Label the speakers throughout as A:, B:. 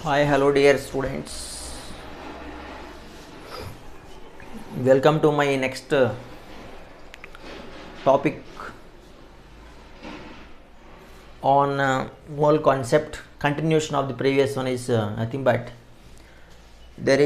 A: Hi, hello dear students. Welcome to my next topic on mole concept. Continuation of the previous one is nothing but there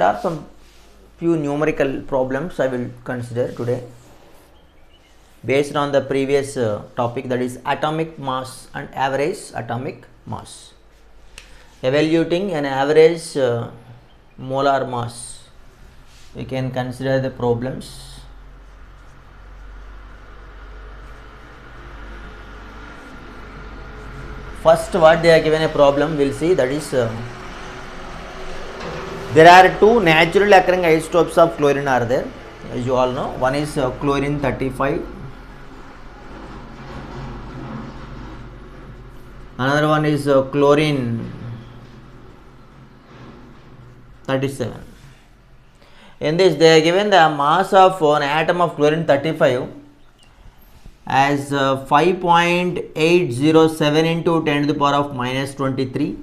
A: are some few numerical problems I will consider today based on the previous topic, that is atomic mass and average atomic mass. Evaluating an average molar mass, we can consider the problems. First, what they are given a problem, we'll see, that is there are two naturally occurring isotopes of chlorine are there, as you all know. One is chlorine 35, another one is chlorine 37. In this, they are given the mass of an atom of chlorine 35 as 5.807 into 10 to the power of minus 23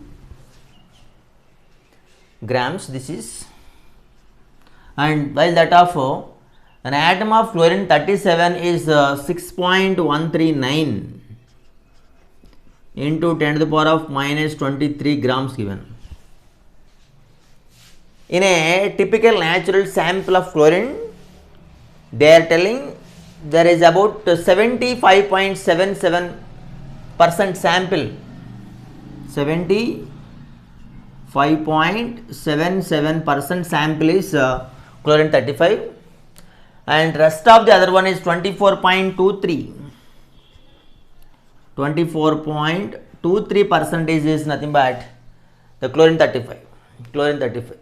A: grams. This is, and while that of an atom of chlorine 37 is 6.139 into 10 to the power of minus 23 grams given. In a typical natural sample of chlorine, they are telling there is about 75.77% sample. 75.77% sample is chlorine 35, and rest of the other one is 24.23. 24.23% is nothing but the chlorine 35. Chlorine 35.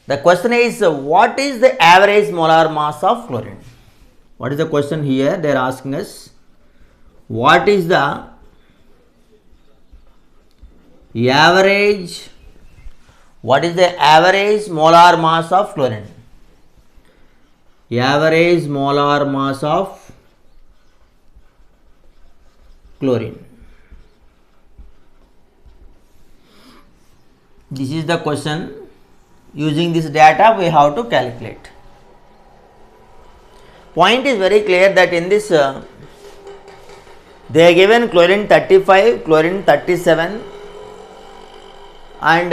A: The question is, what is the average molar mass of chlorine? What is the question here? They are asking us, what is the average molar mass of chlorine? Average molar mass of chlorine. This is the question. Using this data, we have to calculate. Point is very clear that in this they are given chlorine 35, chlorine 37, and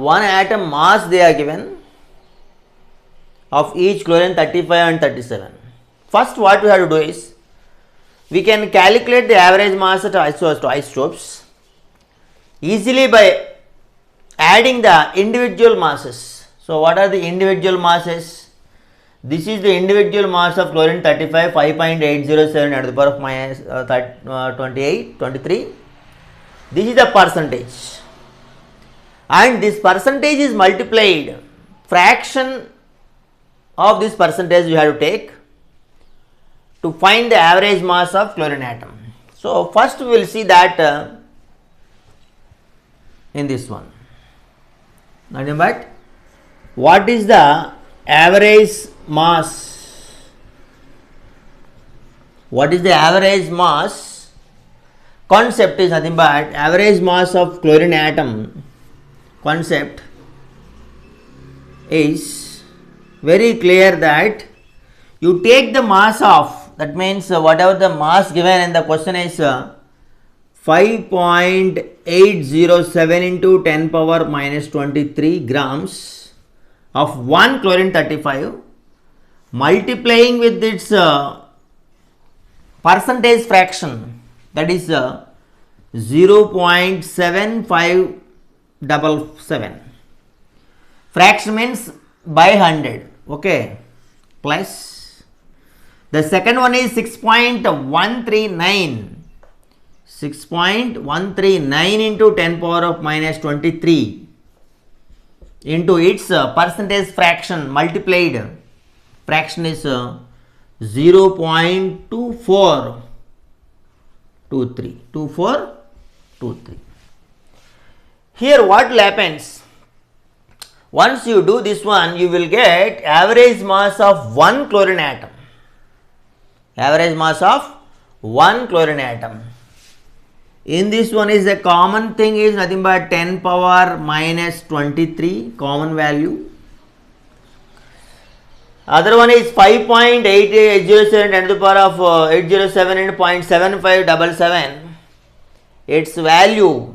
A: one atom mass they are given of each chlorine 35 and 37. First, what we have to do is, we can calculate the average mass at isotopes easily by adding the individual masses. So, what are the individual masses? This is the individual mass of chlorine 35, 5.807 at the power of minus 23. This is the percentage, and this percentage is multiplied. Fraction of this percentage you have to take to find the average mass of chlorine atom. So, first we will see that in this one. Nothing but what is the average mass? What is the average mass? Concept is nothing but average mass of chlorine atom. Concept is very clear that you take the mass of, that means whatever the mass given in the question is 5.807 into 10 power minus 23 grams of 1 chlorine 35, multiplying with its percentage fraction, that is 0.7577. Fraction means by 100, okay, plus the second one is 6.139. 6.139 into 10 power of minus 23 into its percentage fraction multiplied. Fraction is 0.2423. Here what will happen? Once you do this one, you will get average mass of one chlorine atom. Average mass of one chlorine atom In this one is the common thing is nothing but 10 power minus 23 common value. Other one is 5.80807 10 to the power of 807 into 0.7577. Its value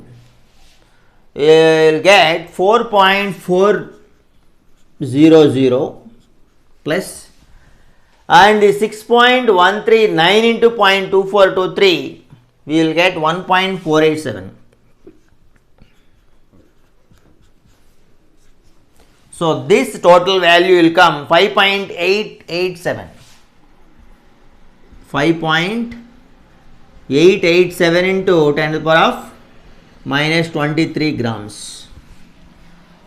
A: will get 4.400 plus, and the 6.139 into 0.2423 we will get 1.487. So this total value will come 5.887. 5.887 into 10 to the power of minus 23 grams.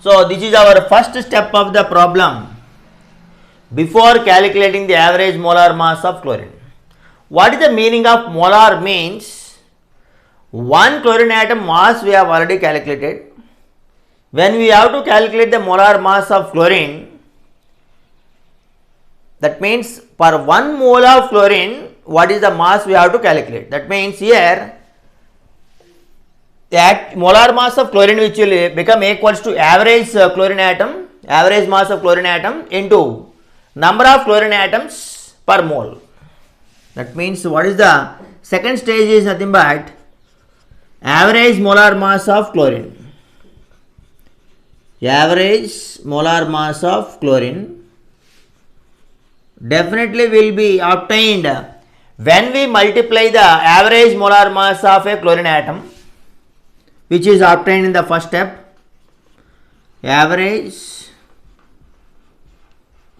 A: So this is our first step of the problem before calculating the average molar mass of chlorine. What is the meaning of molar? Means one chlorine atom mass we have already calculated. When we have to calculate the molar mass of chlorine, that means per 1 mole of chlorine, what is the mass we have to calculate? That means here that molar mass of chlorine which will become equals to average chlorine atom, average mass of chlorine atom into number of chlorine atoms per mole. That means what is the second stage is nothing but average molar mass of chlorine. Average molar mass of chlorine definitely will be obtained when we multiply the average molar mass of a chlorine atom, which is obtained in the first step. Average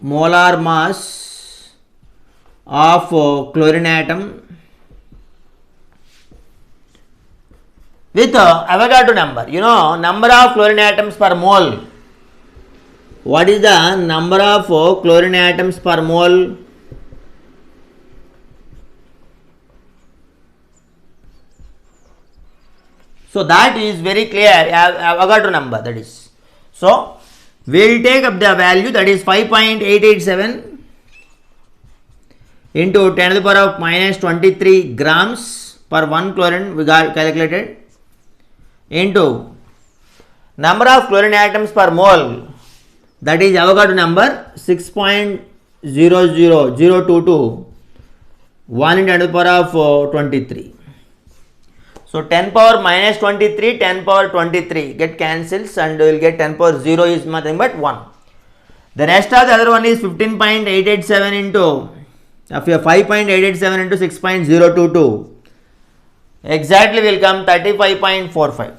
A: molar mass of chlorine atom with Avogadro number. You know, number of chlorine atoms per mole. What is the number of chlorine atoms per mole? So that is very clear, Avogadro number, that is. So we will take up the value, that is 5.887 into 10 to the power of minus 23 grams per 1 chlorine we got calculated, into number of chlorine atoms per mole, that is Avogadro number 6.00022, 1 into 10 to the power of 23. So 10 power minus 23, 10 power 23 get cancels and we will get 10 power 0 is nothing but 1. The rest of the other one is 15.887 into 5.887 into 6.022. Exactly will come 35.45.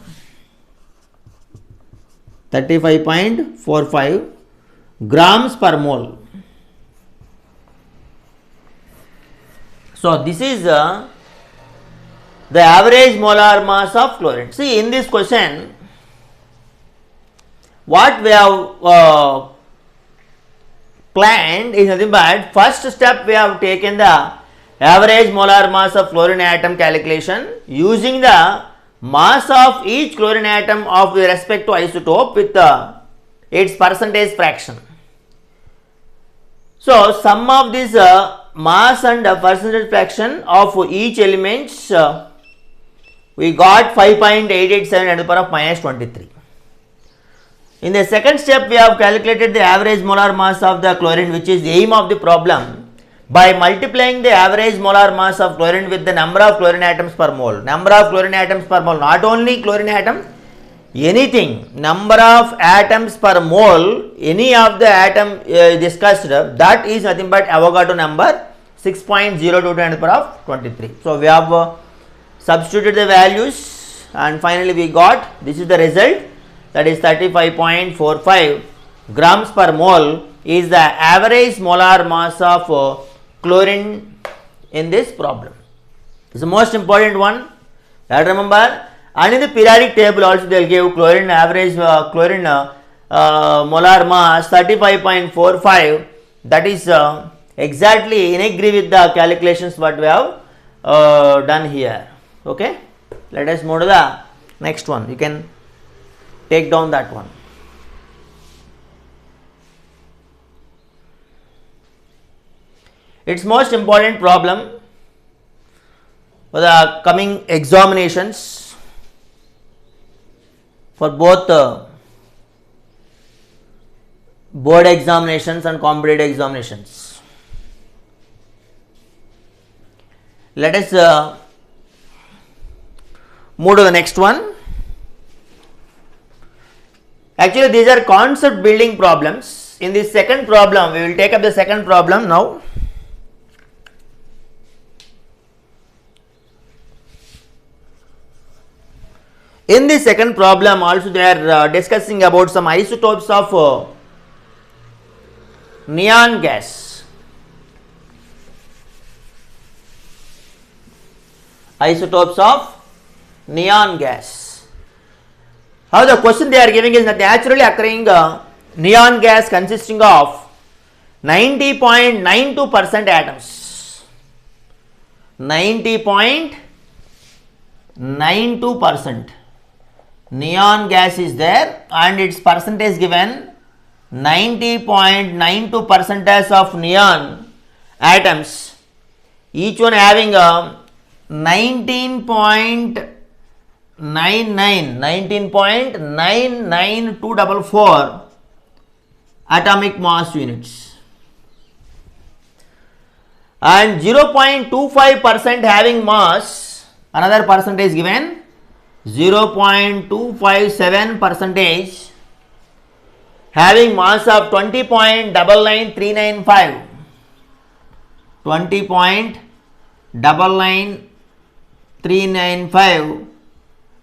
A: 35.45 grams per mole. So this is the average molar mass of chlorine. See, in this question, what we have planned is nothing but first step we have taken the average molar mass of chlorine atom calculation using the mass of each chlorine atom of the respective isotope with its percentage fraction. So sum of this mass and percentage fraction of each elements we got 5.887 to the power of minus 23. In the second step we have calculated the average molar mass of the chlorine, which is the aim of the problem, by multiplying the average molar mass of chlorine with the number of chlorine atoms per mole. Number of chlorine atoms per mole, not only chlorine atom, anything, number of atoms per mole, any of the atom discussed, that is nothing but Avogadro number 6.022 to the power of 23. So we have substituted the values and finally we got, this is the result, that is 35.45 grams per mole is the average molar mass of chlorine in this problem. This is the most important one. You have to remember, and in the periodic table also they will give chlorine average chlorine molar mass 35.45. That is exactly in agree with the calculations what we have done here. Okay, let us move to the next one. You can take down that one. Its most important problem. for the coming examinations, for both board examinations and competitive examinations. Let us move to the next one. Actually, these are concept building problems. In the second problem, we will take up the second problem now. In the second problem also they are discussing about some isotopes of neon gas. Isotopes of neon gas. How the question they are giving is that naturally occurring neon gas consisting of 90.92% atoms. 90.92% neon gas is there and its percentage given 90.92% of neon atoms, each one having a 19.99244 atomic mass units, and 0.25% having mass, another percentage given 0.257 percentage having mass of 20.99395, 20.99395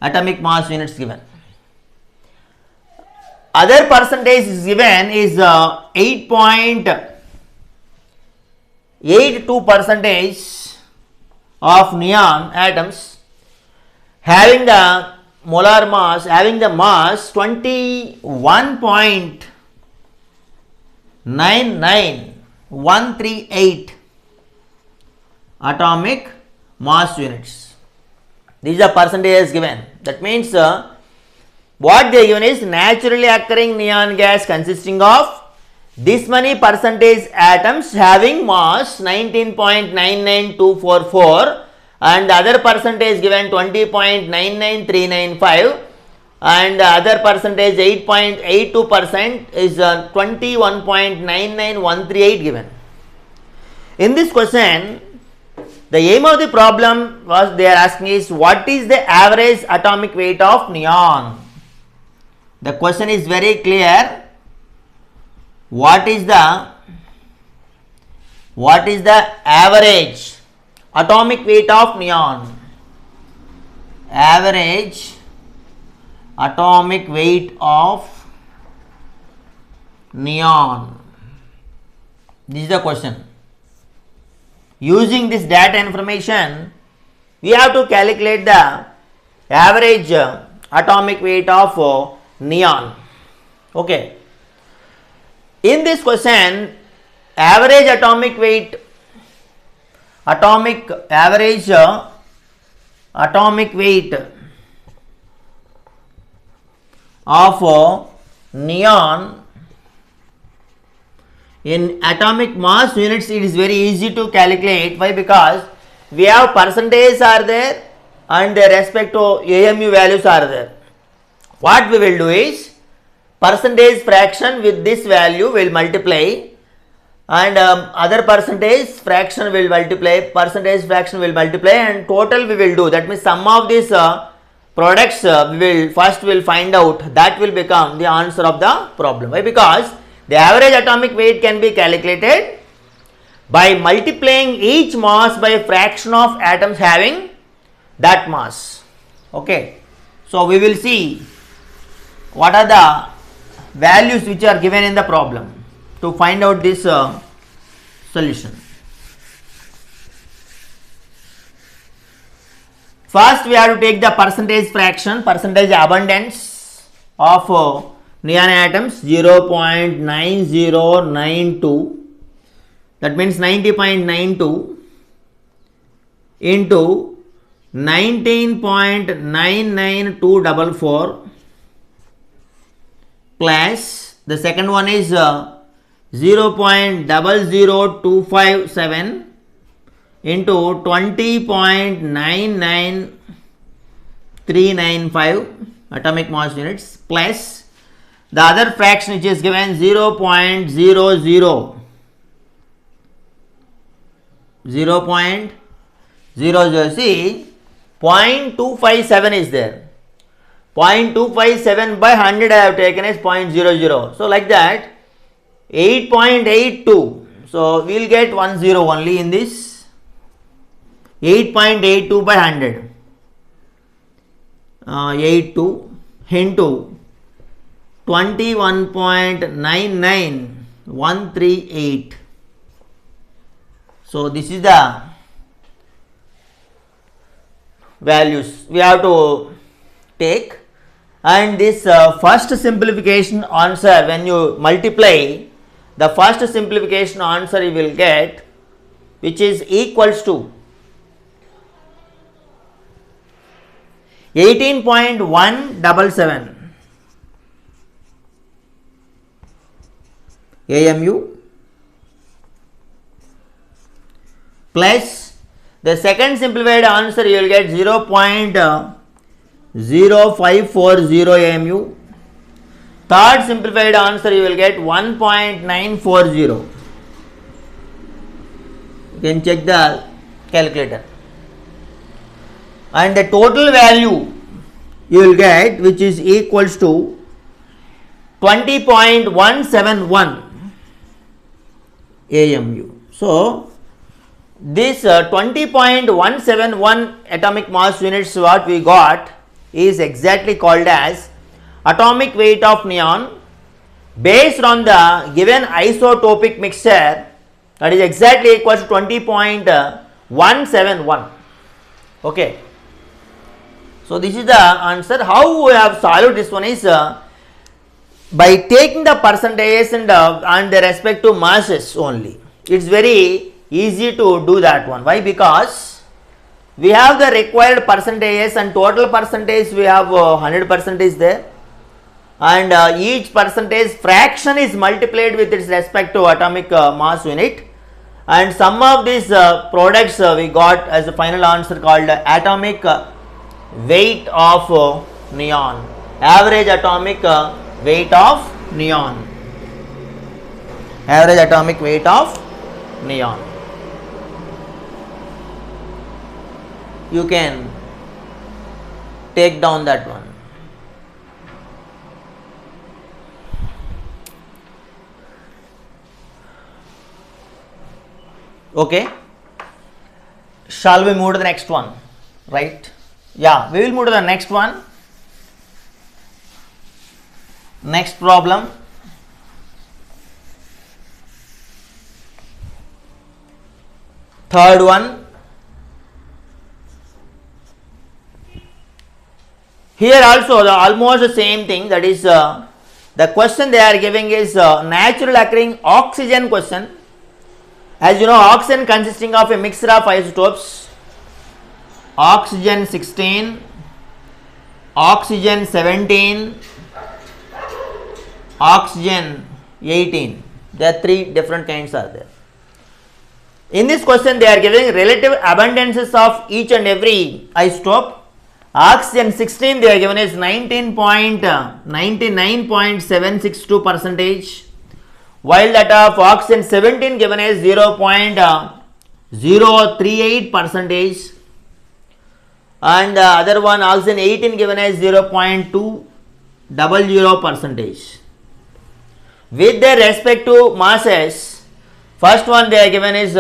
A: atomic mass units given. Other percentage is given is 8.82 percentage of neon atoms having the molar mass, having the mass 21.99138 atomic mass units. These are percentages given. That means what they given is naturally occurring neon gas consisting of this many percentage atoms having mass 19.99244 and the other percentage given 20.99395 and the other percentage 8.82% is 21.99138 given. In this question, the aim of the problem was they are asking is what is the average atomic weight of neon. The question is very clear. What is the average atomic weight of neon? Average atomic weight of neon. This is the question. Using this data information, we have to calculate the average atomic weight of neon. Okay. In this question, average atomic weight of neon in atomic mass units, it is very easy to calculate. Why? Because we have percentages are there and respect to AMU values are there. What we will do is percentage fraction with this value will multiply and other percentage fraction will multiply, percentage fraction will multiply and total we will do. That means sum of these products we will find out, that will become the answer of the problem. Why? Because the average atomic weight can be calculated by multiplying each mass by a fraction of atoms having that mass. Okay. So we will see what are the values which are given in the problem to find out this solution. First we have to take the percentage fraction, percentage abundance of neon atoms 0.9092, that means 90.92 into 19.99244 plus the second one is 0.00257 into 20.99395 atomic mass units plus the other fraction which is given 0.00 see 0.257 is there. 0.257 by 100 I have taken as 0.00. So like that 8.82. So we will get 10 only in this. 8.82 by 100. 82 into 21.99138. So this is the values we have to take, and this first simplification answer, when you multiply the first simplification answer you will get, which is equals to 18.177 AMU plus the second simplified answer you will get 0.0540 AMU. Third simplified answer you will get 1.940. You can check the calculator. And the total value you will get, which is equals to 20.171 AMU. So this 20.171 atomic mass units what we got is exactly called as atomic weight of neon based on the given isotopic mixture, that is exactly equals to 20.171. Okay. So this is the answer. How we have solved this one is by taking the percentages and their respective masses only. It's very easy to do that one. Why? Because we have the required percentages and total percentage we have 100% is there, and each percentage fraction is multiplied with its respective atomic mass unit, and some of these products we got as a final answer called atomic weight of neon, average atomic weight of neon, average atomic weight of neon. You can take down that one. Okay. Shall we move to the next one? Right? Yeah, we will move to the next one. Next problem. Third one. Here also the almost the same thing, that is the question they are giving is natural occurring oxygen question. As you know, oxygen consisting of a mixture of isotopes, oxygen 16, oxygen 17, oxygen 18. There are three different kinds are there. In this question they are giving relative abundances of each and every isotope. Oxygen 16 they are given as 99.762 percentage, while that of oxygen 17 given as 0.038 percentage, and the other one oxygen 18 given as 0.200 percentage. With their respective masses, first one they are given is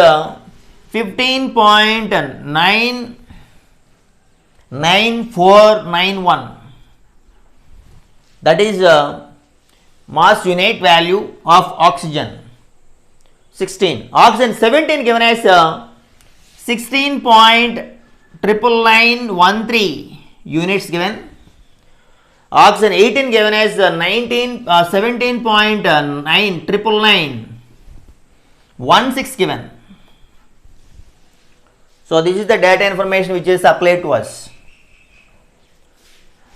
A: 15.9491, that is mass unit value of oxygen 16. Oxygen 17 given as 16.99913 units given. Oxygen 18 given as 17.99916 given. So this is the data information which is applied to us.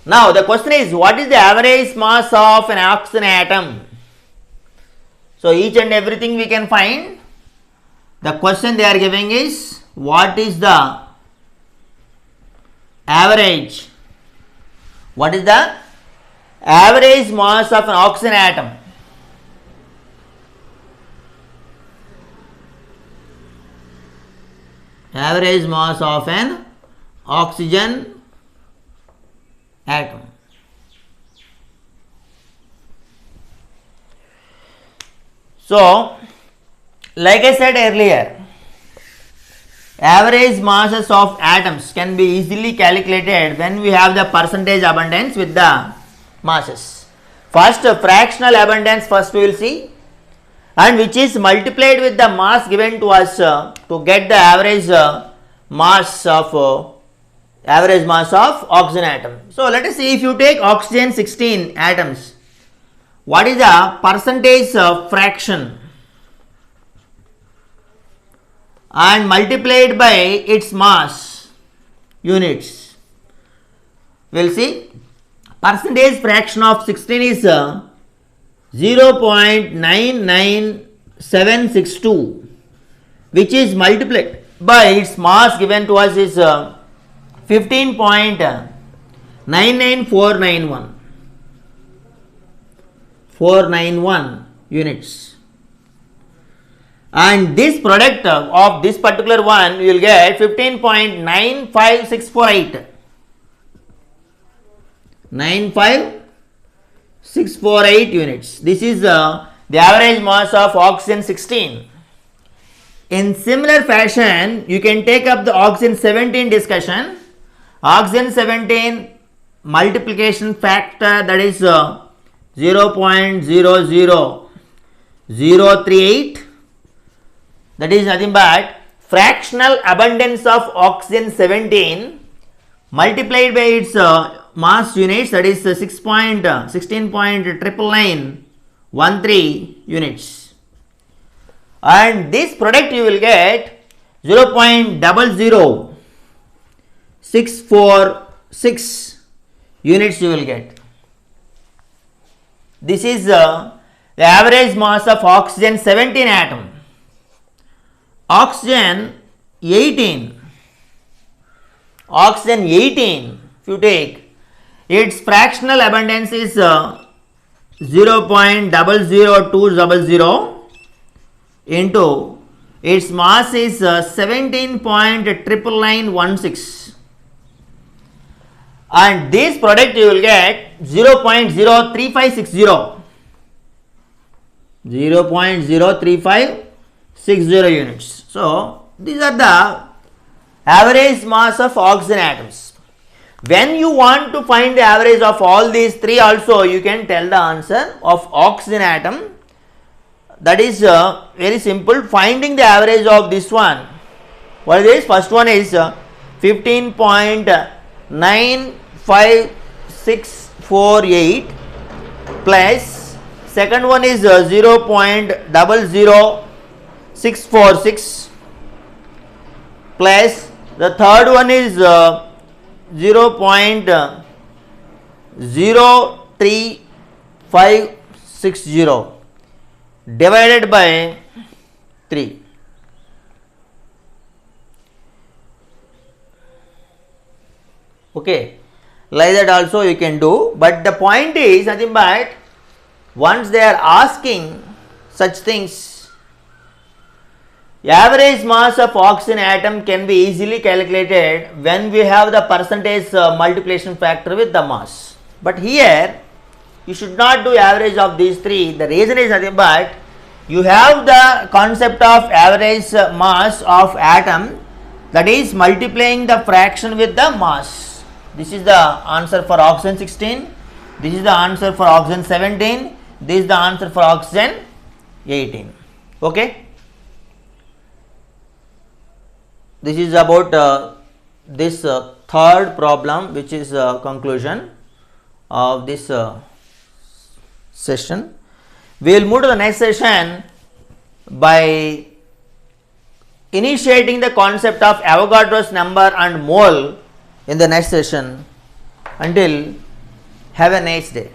A: Now the question is, what is the average mass of an oxygen atom? So each and everything we can find. The question they are giving is what is the average? What is the average mass of an oxygen atom? Average mass of an oxygen atom. So, like I said earlier, average masses of atoms can be easily calculated when we have the percentage abundance with the masses. First, fractional abundance first we will see, and which is multiplied with the mass given to us to get the average mass of oxygen atom. So, let us see, if you take oxygen 16 atoms, what is the percentage fraction and multiplied by its mass units? We will see percentage fraction of 16 is 0.99762, which is multiplied by its mass given to us is 15.99491 units, and this product of this particular one you will get 15.95648 units. This is the average mass of oxygen 16. In similar fashion, you can take up the oxygen 17 discussion. Oxygen 17 multiplication factor, that is 0.00038, that is nothing but fractional abundance of oxygen 17 multiplied by its mass units, that is 16.99913 units, and this product you will get 0.00646 units you will get. This is the average mass of oxygen 17 atom. Oxygen 18, if you take, its fractional abundance is 0.00200 into its mass is 17.99916, and this product you will get 0.03560 units. So, these are the average mass of oxygen atoms. When you want to find the average of all these three also, you can tell the answer of oxygen atom. That is very simple. Finding the average of this one. What is this? First one is 15.95648 plus second one is 0.00646 plus the third one is 0.03560 divided by 3. Okay, like that also you can do, but the point is nothing but once they are asking such things, average mass of oxygen atom can be easily calculated when we have the percentage multiplication factor with the mass. But here you should not do average of these three. The reason is nothing but you have the concept of average mass of atom, that is multiplying the fraction with the mass. This is the answer for oxygen 16, this is the answer for oxygen 17, this is the answer for oxygen 18. Okay. This is about this third problem, which is conclusion of this session. We will move to the next session by initiating the concept of Avogadro's number and mole in the next session. Until, have a nice day.